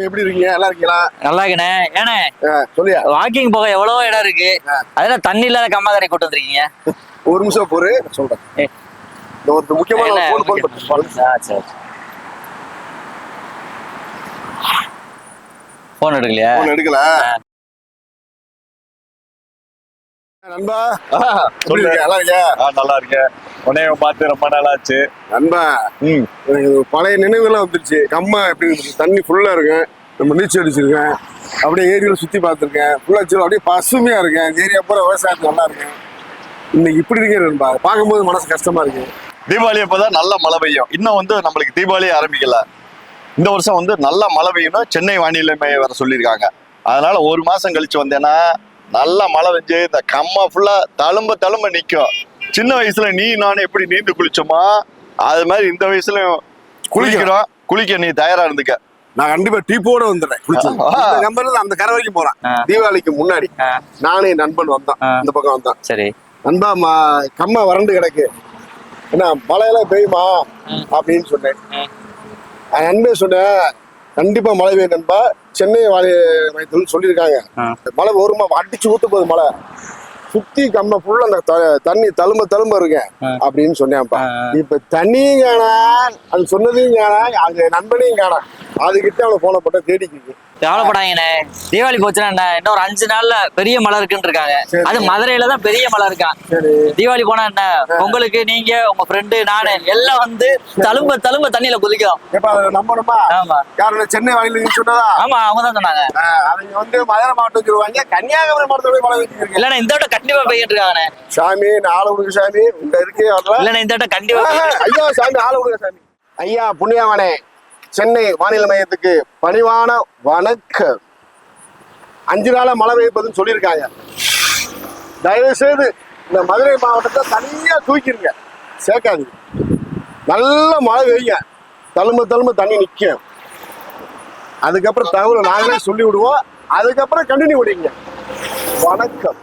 சாமி எப்படி இருக்கீங்க? நல்லா இருக்கீங்களா? நல்லா இருக்கேண்ணே. ஏண்ணே சொல்லியா வாக்கிங் போக எவ்வளவோ இடம் இருக்கு, அதெல்லாம் தண்ணி இல்லாத கம்மாக்கரை கூட்டு வந்திருக்கீங்க. ஒரு நிமிஷம் பொறு, சொல்றேன். இந்த ஒரு முக்கியமான போன் எடுக்கலையா? போன் எடுக்கல. நண்பா நல்லா இருக்கியா? நல்லா இருக்கேன். உன்னைய பார்த்து ரொம்ப நாள் ஆச்சு நண்பா. பழைய நினைவுகள்லாம் வந்துருச்சு. கம்மா எப்படி இருந்துச்சு? தண்ணி ஃபுல்லா இருக்கேன், நம்ம நீச்சல் அடிச்சிருக்கேன், அப்படியே ஏரியாவில் சுத்தி பார்த்துருக்கேன், ஃபுல்லா அப்படியே பசுமையா இருக்கேன். இந்த ஏரியா பூரா விவசாயத்துக்கு நல்லா இருக்கேன். இன்னைக்கு இப்படி இருக்கேன் நண்பா, பார்க்கும்போது மனசு கஷ்டமா இருக்கு. தீபாவளி அப்பதான் நல்ல மழை பெய்யும். இன்னும் நம்மளுக்கு தீபாவளியே ஆரம்பிக்கல. இந்த வருஷம் நல்ல மழை பெய்யும்னு சென்னை வானிலை மையம் வர சொல்லியிருக்காங்க. அதனால ஒரு மாசம் கழிச்சு வந்தேன்னா நல்லா மழை பெஞ்சு இந்த கம்மா ஃபுல்லா தழும்ப நிக்கும். சின்ன வயசுல நீ நானும் எப்படி நீந்து குளிச்சோமா அது மாதிரி இந்த வயசுலயும் குளிக்கிறோம். குளிக்க நீ தயாரா இருந்துக்க. நான் கண்டிப்பா டீப்போட வந்துடுறேன். அந்த கரை வரைக்கும் போறேன். தீபாவளிக்கு முன்னாடி நானும் என் நண்பன் வந்தான், இந்த பக்கம் வந்தான். சரி நண்பா, கம்மா வறண்டு கிடக்கு, என்ன மழையெல்லாம் பெய்யுமா அப்படின்னு சொன்னேன். நண்பன் சொன்னேன், கண்டிப்பா மழை பெய்யும் நண்பா, சென்னை வானிலை சொல்லியிருக்காங்க. மழை வருமா, அடிச்சு ஊத்த போகுது மழை, சுத்தி கம்மா ஃபுல்லா அந்த தண்ணி தழும்ப இருக்கேன் அப்படின்னு சொன்னேன்ப்பா. இப்ப தண்ணியும் காணா, அது சொன்னதையும் காணா, அது நண்பனையும் காணா. அதுகிட்ட அவளை போன போட்ட தேடிக்கு. கவலைப்படாங்கண்ணே, தீபாவளி போச்சுன்னா இன்னும் ஒரு 5 நாள்ல பெரிய மழை இருக்குன்னு இருக்காங்க. அது மதுரையில தான் பெரிய மழை இருக்கா. தீபாவளி போனா என்ன, உங்களுக்கு நீங்க உங்க ஃப்ரெண்டு நானு எல்லாம் தழும்ப தண்ணியில குதிக்கும். நம்பணுமா? ஆமா, காரணம் சென்னை வானிலை சொன்னதா? ஆமா, அவங்க தான் சொன்னாங்க. அவங்க மதுரை மாவட்டம் சொல்லுவாங்க, கன்னியாகுமரி மாவட்டத்தோட மழை வச்சிருக்கீங்க. இல்லண்ணா இந்த விட கண்டிப்பா பெய்யிட்டு இருக்காங்கண்ணே. சாமி ஆள விடுங்க சாமி, உங்க இருக்கே வரல. இல்லண்ணா இந்த விட கண்டிப்பா. ஐயா சாமி ஆள விடுங்க சாமி. ஐயா புண்ணியவானே, சென்னை வானிலை மையத்துக்கு பணிவான வணக்கம். 5 நாளா மழை பெய்யுதுன்னு சொல்லியிருக்காங்க. தயவு செய்து இந்த மதுரை மாவட்டத்தை தனியா தூக்கிருங்க, சேர்க்காதீங்க. நல்ல மழை பெய்யுங்க, தழும்ப தண்ணி நிற்கும். அதுக்கப்புறம் தகவலை நாங்களே சொல்லி விடுவோம். அதுக்கப்புறம் கண்டினியூ பண்ணிக்கங்க. வணக்கம்.